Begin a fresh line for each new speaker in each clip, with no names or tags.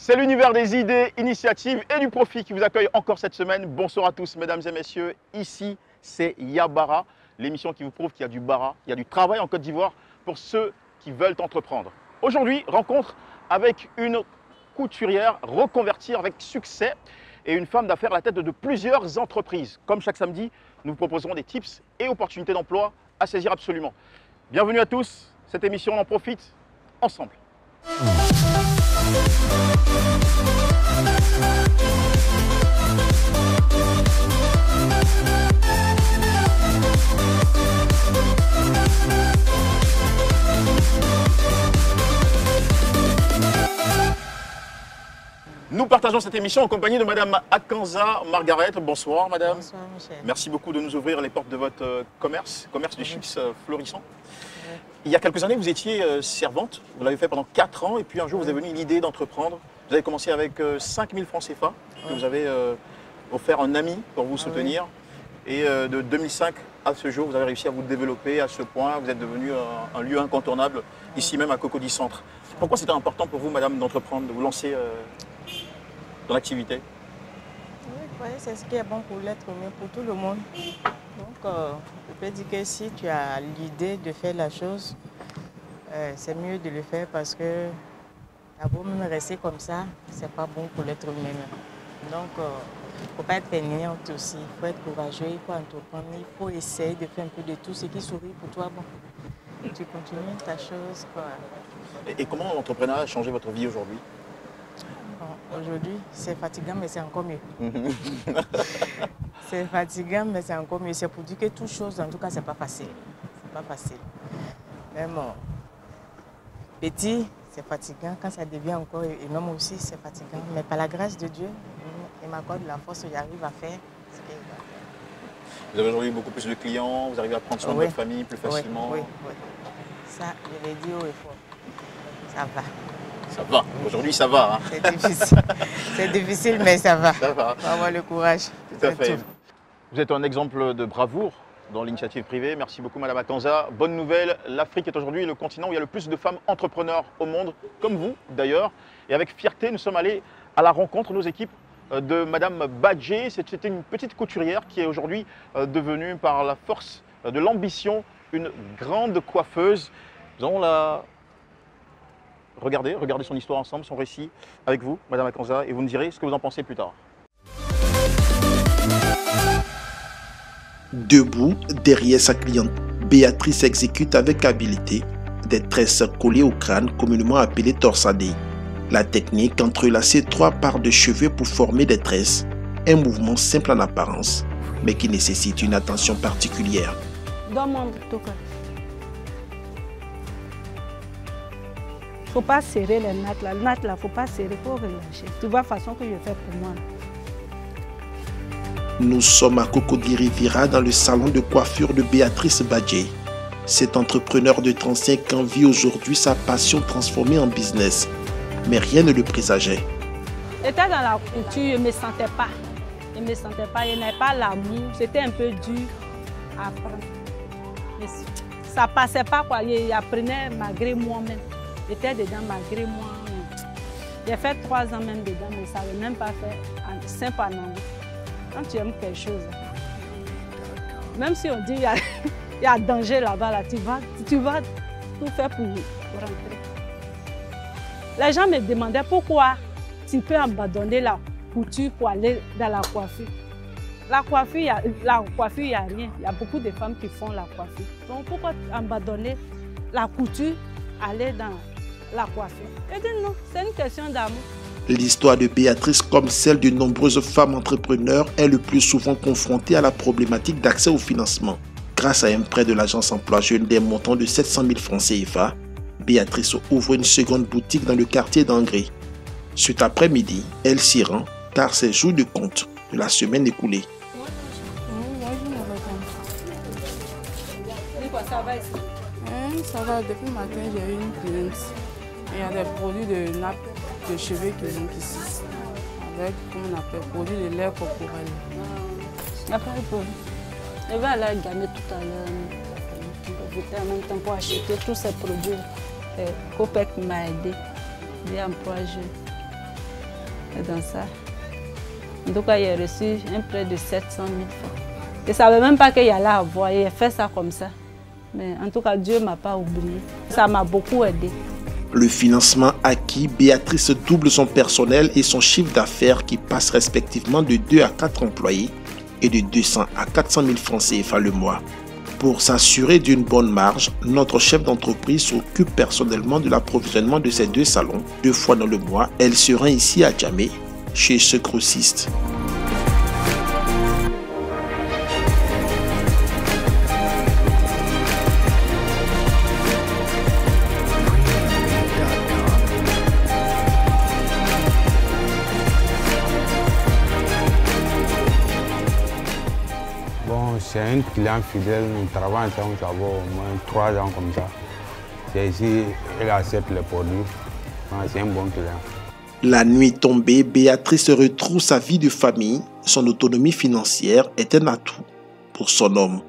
C'est l'univers des idées, initiatives et du profit qui vous accueille encore cette semaine. Bonsoir à tous, mesdames et messieurs. Ici, c'est Yabara, l'émission qui vous prouve qu'il y a du bara, il y a du travail en Côte d'Ivoire pour ceux qui veulent entreprendre. Aujourd'hui, rencontre avec une couturière reconvertie avec succès et une femme d'affaires à la tête de plusieurs entreprises. Comme chaque samedi, nous vous proposerons des tips et opportunités d'emploi à saisir absolument. Bienvenue à tous, cette émission, on en profite ensemble. Nous partageons cette émission en compagnie de Madame Akanza Margaret. Bonsoir Madame.
Bonsoir Michel.
Merci beaucoup de nous ouvrir les portes de votre commerce de chips florissant. Il y a quelques années, vous étiez servante, vous l'avez fait pendant 4 ans et puis un jour vous avez venu l'idée d'entreprendre. Vous avez commencé avec 5 000 francs CFA que vous avez offert un ami pour vous soutenir. Et de 2005 à ce jour, vous avez réussi à vous développer à ce point. Vous êtes devenu un lieu incontournable ici même à Cocody Centre. Pourquoi c'était important pour vous, Madame, d'entreprendre, de vous lancer dans l'activité?
Oui, c'est ce qui est bon pour l'être humain, pour tout le monde. Donc, je peux dire que si tu as l'idée de faire la chose, c'est mieux de le faire parce que d'abord même rester comme ça, c'est pas bon pour l'être humain. Donc, il ne faut pas être fainéante aussi, il faut être courageux, il faut entreprendre, il faut essayer de faire un peu de tout ce qui sourit pour toi. Bon, tu continues ta chose, quoi.
Et comment l'entrepreneuriat a changé votre vie aujourd'hui?
Bon, aujourd'hui, c'est fatigant, mais c'est encore mieux. C'est fatigant, mais c'est encore mieux. C'est pour dire que toute chose, en tout cas, c'est pas facile. C'est pas facile. Même petit, c'est fatigant. Quand ça devient encore énorme aussi, c'est fatigant. Mais par la grâce de Dieu, il m'accorde la force, j'arrive à faire ce qu'il va faire.
Vous avez aujourd'hui beaucoup plus de clients, vous arrivez à prendre soin de votre famille plus facilement.
Oui. Ça, je l'ai dit haut et fort. Ça va.
Ça va. Aujourd'hui, ça va. Hein.
C'est difficile. C'est difficile, mais ça va.
Ça va.
Il faut avoir le courage.
Tout à fait. Vous êtes un exemple de bravoure dans l'initiative privée. Merci beaucoup, Madame Akanza. Bonne nouvelle, l'Afrique est aujourd'hui le continent où il y a le plus de femmes entrepreneurs au monde, comme vous d'ailleurs. Et avec fierté, nous sommes allés à la rencontre, nos équipes, de Madame Badjé. C'était une petite couturière qui est aujourd'hui devenue, par la force de l'ambition, une grande coiffeuse. Nous allons la regarder son histoire ensemble, son récit avec vous, Madame Akanza, et vous me direz ce que vous en pensez plus tard.
Debout, derrière sa cliente, Béatrice exécute avec habileté des tresses collées au crâne, communément appelées torsadées. La technique, entrelacer 3 paires de cheveux pour former des tresses, un mouvement simple en apparence, mais qui nécessite une attention particulière.
Faut pas serrer les nattes là. Les nattes là, faut pas serrer, faut relâcher. Tu vois la façon que je fais pour moi.
Nous sommes à Cocody Riviera dans le salon de coiffure de Béatrice Badjé. Cet entrepreneur de 35 ans vit aujourd'hui sa passion transformée en business. Mais rien ne le présageait.
J'étais dans la couture, je ne me sentais pas. Je n'avais pas l'amour. C'était un peu dur à apprendre. Ça ne passait pas, quoi. J'apprenais malgré moi-même. J'étais dedans malgré moi. J'ai fait 3 ans même dedans, mais ça ne même pas fait simple en anglais. Quand tu aimes quelque chose, même si on dit qu'il y a danger là-bas, là, tu vas tout faire pour rentrer. Les gens me demandaient pourquoi tu peux abandonner la couture pour aller dans la coiffure. La coiffure, il n'y a rien. Il y a beaucoup de femmes qui font la coiffure. Donc pourquoi abandonner la couture, aller dans la coiffure? Je dis non, c'est une question d'amour.
L'histoire de Béatrice, comme celle de nombreuses femmes entrepreneurs, est le plus souvent confrontée à la problématique d'accès au financement. Grâce à un prêt de l'agence Emploi Jeune d'un montant de 700 000 francs CFA, Béatrice ouvre une seconde boutique dans le quartier d'Angré. Cet après-midi, elle s'y rend car c'est jour de compte de la semaine écoulée.
Ça va, depuis le matin, j'ai eu une cliente. Il y a des produits de nappe de cheveux qui sont ici. Avec, comment on appelle, produits de lait corporel.
Il n'y a pas de problème. Je vais aller gagner tout à l'heure. J'étais en même temps pour acheter tous ces produits. Copec m'a aidé. J'ai employé. Et dans ça, en tout cas, il a reçu un prêt de 700 000 francs. Je ne savais même pas qu'il allait avoir, il a fait ça comme ça. Mais en tout cas, Dieu ne m'a pas oublié. Ça m'a beaucoup aidé.
Le financement acquis, Béatrice double son personnel et son chiffre d'affaires qui passe respectivement de 2 à 4 employés et de 200 à 400 000 francs CFA le mois. Pour s'assurer d'une bonne marge, notre chef d'entreprise s'occupe personnellement de l'approvisionnement de ces 2 salons. 2 fois dans le mois, elle se rend ici à Djamé, chez ce grossiste.
C'est un client fidèle, nous travaillons ensemble, ça va au moins 3 ans comme ça. C'est ici, elle accepte les produits. C'est un bon client.
La nuit tombée, Béatrice retrouve sa vie de famille. Son autonomie financière est un atout pour son homme.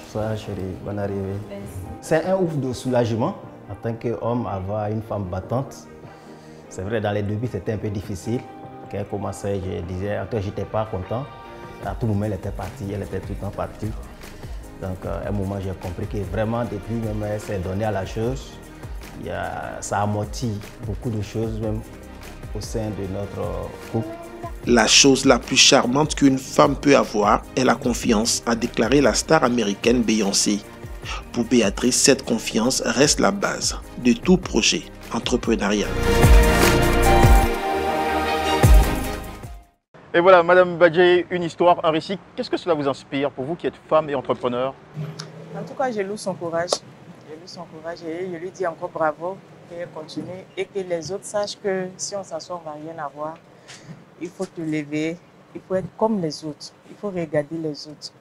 Bonsoir chérie, bonne arrivée. C'est un ouf de soulagement en tant qu'homme avoir une femme battante. C'est vrai, dans les débuts, c'était un peu difficile. Quand elle commençait, je disais, je n'étais pas content. À tout moment, elle était partie, elle était tout le temps partie. Donc, à un moment, j'ai compris que vraiment, depuis même, elle s'est donnée à la chose. Ça amortit beaucoup de choses, même au sein de notre couple.
La chose la plus charmante qu'une femme peut avoir est la confiance, a déclaré la star américaine Beyoncé. Pour Béatrice, cette confiance reste la base de tout projet entrepreneurial.
Et voilà, Madame Badjé, une histoire, un récit. Qu'est-ce que cela vous inspire pour vous qui êtes femme et entrepreneur?
En tout cas, je loue son courage. Je loue son courage et je lui dis encore bravo, qu'elle continue et que les autres sachent que si on s'assoit, on ne va rien avoir. Il faut te lever, il faut être comme les autres, il faut regarder les autres.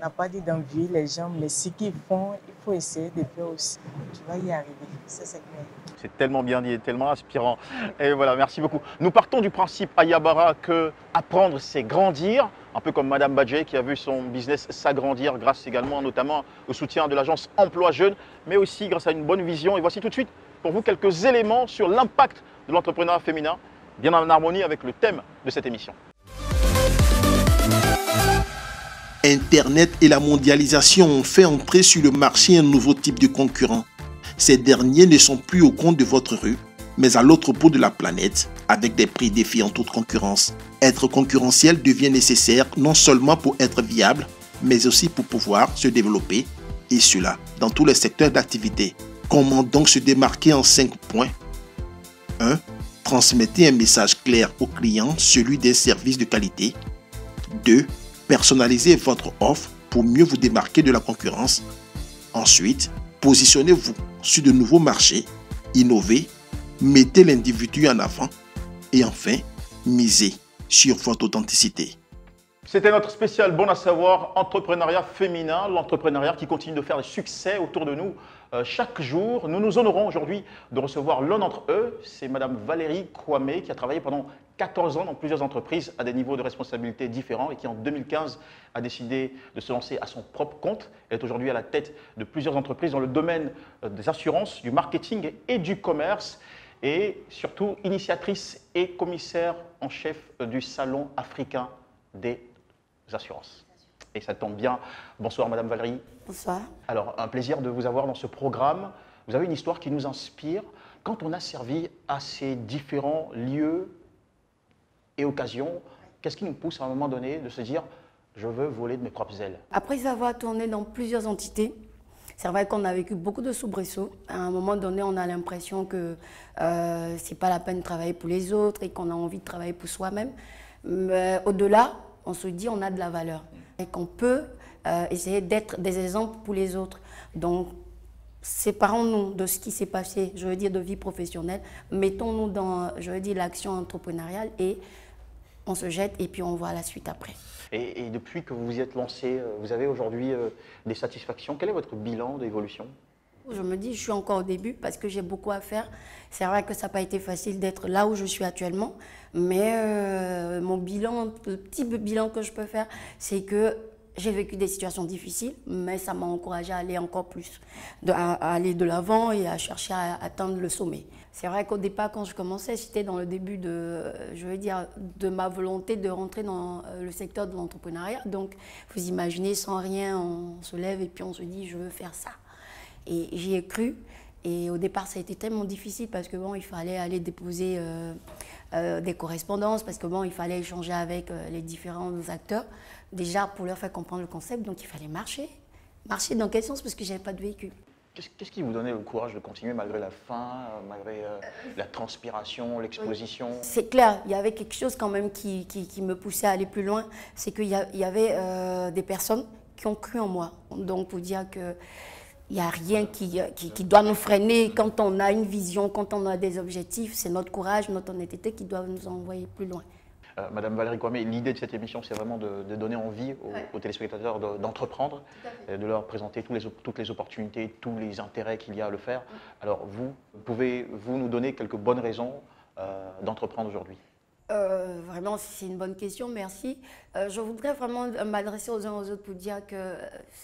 On n'a pas dit d'envier les gens, mais ce qu'ils font, il faut essayer de faire aussi. Tu vas y arriver, c'est clair.
C'est tellement bien dit et tellement inspirant. Et voilà, merci beaucoup. Nous partons du principe à Yabara que apprendre, c'est grandir. Un peu comme Madame Badjé qui a vu son business s'agrandir grâce également notamment au soutien de l'agence Emploi Jeune, mais aussi grâce à une bonne vision. Et voici tout de suite pour vous quelques éléments sur l'impact de l'entrepreneuriat féminin, bien en harmonie avec le thème de cette émission.
Internet et la mondialisation ont fait entrer sur le marché un nouveau type de concurrent. Ces derniers ne sont plus au compte de votre rue, mais à l'autre bout de la planète, avec des prix défiant toute concurrence. Être concurrentiel devient nécessaire non seulement pour être viable, mais aussi pour pouvoir se développer, et cela dans tous les secteurs d'activité. Comment donc se démarquer en 5 points? 1. Transmettez un message clair au client, celui d'un service de qualité. 2. Personnalisez votre offre pour mieux vous démarquer de la concurrence. Ensuite, positionnez-vous sur de nouveaux marchés, innovez, mettez l'individu en avant et enfin, misez sur votre authenticité.
C'était notre spécial Bon à savoir, entrepreneuriat féminin, l'entrepreneuriat qui continue de faire des succès autour de nous chaque jour. Nous nous honorons aujourd'hui de recevoir l'un d'entre eux, c'est Madame Valérie Kwame qui a travaillé pendant 14 ans dans plusieurs entreprises à des niveaux de responsabilité différents et qui en 2015 a décidé de se lancer à son propre compte. Elle est aujourd'hui à la tête de plusieurs entreprises dans le domaine des assurances, du marketing et du commerce et surtout initiatrice et commissaire en chef du Salon africain des assurances. Et ça tombe bien. Bonsoir Madame Valérie.
Bonsoir.
Alors, un plaisir de vous avoir dans ce programme. Vous avez une histoire qui nous inspire. Quand on a servi à ces différents lieux et occasions, qu'est-ce qui nous pousse à un moment donné de se dire « je veux voler de mes propres ailes » ?
Après avoir tourné dans plusieurs entités, c'est vrai qu'on a vécu beaucoup de soubresauts. À un moment donné, on a l'impression que c'est pas la peine de travailler pour les autres et qu'on a envie de travailler pour soi-même. Mais au-delà, on se dit on a de la valeur et qu'on peut essayer d'être des exemples pour les autres. Donc, séparons-nous de ce qui s'est passé, je veux dire, de vie professionnelle. Mettons-nous dans, je veux dire, l'action entrepreneuriale et on se jette et puis on voit la suite après.
Et depuis que vous vous y êtes lancé, vous avez aujourd'hui des satisfactions. Quel est votre bilan d'évolution ?
Je me dis, je suis encore au début parce que j'ai beaucoup à faire. C'est vrai que ça n'a pas été facile d'être là où je suis actuellement, mais mon bilan, le petit bilan que je peux faire, c'est que j'ai vécu des situations difficiles, mais ça m'a encouragée à aller encore plus, à aller de l'avant et à chercher à atteindre le sommet. C'est vrai qu'au départ, quand je commençais, j'étais dans le début de ma volonté de rentrer dans le secteur de l'entrepreneuriat. Donc, vous imaginez, sans rien, on se lève et puis on se dit, je veux faire ça. Et j'y ai cru. Et au départ, ça a été tellement difficile parce que bon, il fallait aller déposer des correspondances, parce que bon, il fallait échanger avec les différents acteurs, déjà pour leur faire comprendre le concept. Donc, il fallait marcher. Marcher dans quel sens? Parce que je n'avais pas de véhicule.
Qu'est-ce qui vous donnait le courage de continuer malgré la faim, malgré la transpiration, l'exposition? C'est
clair, il y avait quelque chose quand même qui me poussait à aller plus loin. C'est qu'il y avait des personnes qui ont cru en moi. Donc, pour dire que il n'y a rien qui doit nous freiner quand on a une vision, quand on a des objectifs. C'est notre courage, notre honnêteté qui doivent nous envoyer plus loin.
Madame Valérie Kwame, l'idée de cette émission, c'est vraiment de donner envie aux téléspectateurs d'entreprendre, de leur présenter toutes les opportunités, tous les intérêts qu'il y a à le faire. Alors pouvez-vous nous donner quelques bonnes raisons d'entreprendre aujourd'hui?
Vraiment, c'est une bonne question, merci. Je voudrais vraiment m'adresser aux uns aux autres pour dire que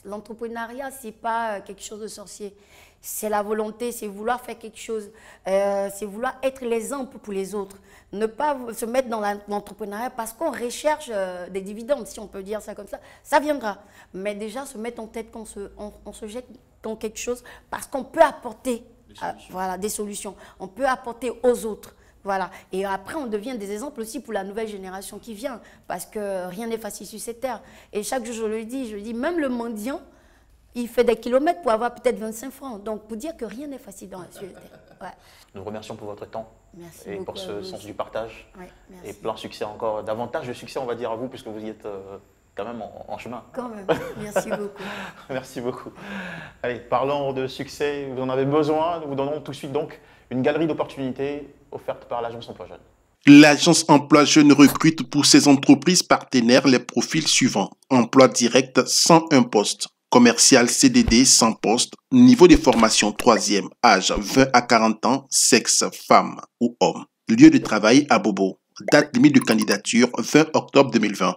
l'entrepreneuriat, ce n'est pas quelque chose de sorcier. C'est la volonté, c'est vouloir faire quelque chose, c'est vouloir être l'exemple pour les autres. Ne pas se mettre dans l'entrepreneuriat parce qu'on recherche des dividendes, si on peut dire ça comme ça viendra. Mais déjà, se mettre en tête qu'on se jette dans quelque chose parce qu'on peut apporter des solutions. On peut apporter aux autres. Voilà. Et après, on devient des exemples aussi pour la nouvelle génération qui vient, parce que rien n'est facile sur cette terre. Et chaque jour, je le dis, même le mendiant, il fait des kilomètres pour avoir peut-être 25 francs. Donc, pour dire que rien n'est facile sur la terre. Ouais.
Nous remercions pour votre temps.
Merci
et
beaucoup
pour ce sens du partage.
Ouais, merci.
Et plein de succès encore, davantage de succès, on va dire, à vous, puisque vous y êtes quand même en chemin.
Quand même. Merci beaucoup.
Merci beaucoup. Allez, parlant de succès, vous en avez besoin. Nous vous donnons tout de suite donc une galerie d'opportunités offerte par l'Agence Emploi Jeune.
L'Agence Emploi Jeune recrute pour ses entreprises partenaires les profils suivants. Emploi direct, 101 postes. Commercial CDD, 100 postes. Niveau de formation 3e, âge 20 à 40 ans, sexe femme ou homme. Lieu de travail à Bobo. Date limite de candidature 20 octobre 2020.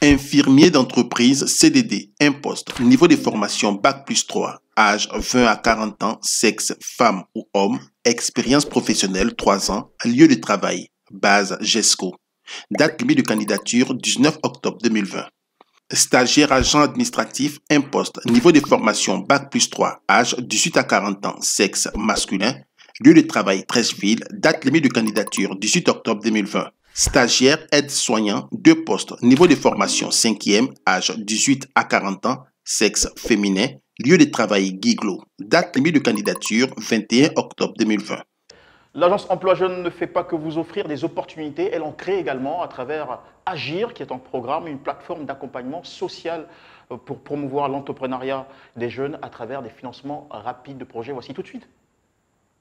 Infirmier d'entreprise CDD, 1 poste. Niveau de formation Bac plus 3. Âge 20 à 40 ans, sexe femme ou homme. Expérience professionnelle 3 ans. Lieu de travail, base GESCO. Date limite de candidature 19 octobre 2020. Stagiaire agent administratif, 1 poste. Niveau de formation Bac plus 3. Âge 18 à 40 ans, sexe masculin. Lieu de travail 13 villes. Date limite de candidature 18 octobre 2020. Stagiaire aide-soignant, 2 postes. Niveau de formation 5e, âge 18 à 40 ans, sexe féminin. Lieu de travail Guiglo. Date limite de candidature 21 octobre 2020.
L'Agence Emploi Jeune ne fait pas que vous offrir des opportunités, elle en crée également à travers Agir, qui est un programme, une plateforme d'accompagnement social pour promouvoir l'entrepreneuriat des jeunes à travers des financements rapides de projets. Voici tout de suite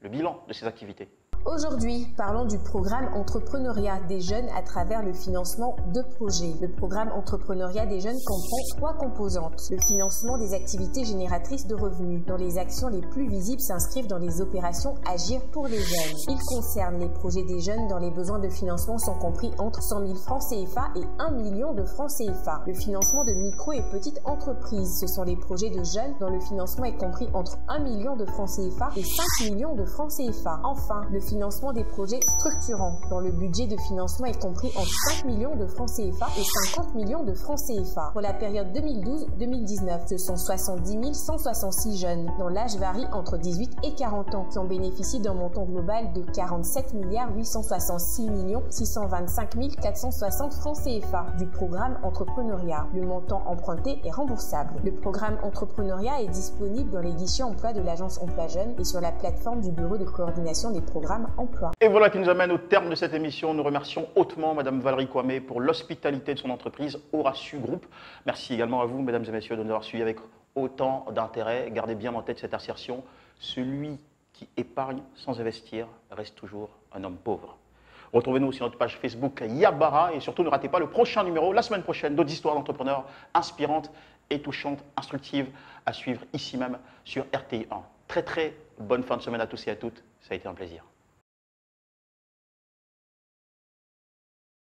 le bilan de ces activités.
Aujourd'hui, parlons du programme Entrepreneuriat des jeunes à travers le financement de projets. Le programme Entrepreneuriat des jeunes comprend 3 composantes. Le financement des activités génératrices de revenus, dont les actions les plus visibles s'inscrivent dans les opérations Agir pour les jeunes. Il concerne les projets des jeunes dont les besoins de financement sont compris entre 100 000 francs CFA et 1 million de francs CFA. Le financement de micro et petites entreprises, ce sont les projets de jeunes dont le financement est compris entre 1 million de francs CFA et 5 millions de francs CFA. Enfin, le financement des projets structurants, dont le budget de financement est compris entre 5 millions de francs CFA et 50 millions de francs CFA. Pour la période 2012-2019, ce sont 70 166 jeunes, dont l'âge varie entre 18 et 40 ans, qui ont bénéficié d'un montant global de 47 866 625 460 francs CFA du programme Entrepreneuriat. Le montant emprunté est remboursable. Le programme Entrepreneuriat est disponible dans les guichets emploi de l'Agence Emploi Jeune et sur la plateforme du Bureau de coordination des programmes emploi.
Et voilà qui nous amène au terme de cette émission. Nous remercions hautement Madame Valérie Kwame pour l'hospitalité de son entreprise Horasu Group. Merci également à vous, Mesdames et Messieurs, de nous avoir suivis avec autant d'intérêt. Gardez bien en tête cette assertion. Celui qui épargne sans investir reste toujours un homme pauvre. Retrouvez-nous sur notre page Facebook Yabara et surtout ne ratez pas le prochain numéro, la semaine prochaine, d'autres histoires d'entrepreneurs inspirantes et touchantes, instructives à suivre ici même sur RTI 1. Très bonne fin de semaine à tous et à toutes. Ça a été un plaisir.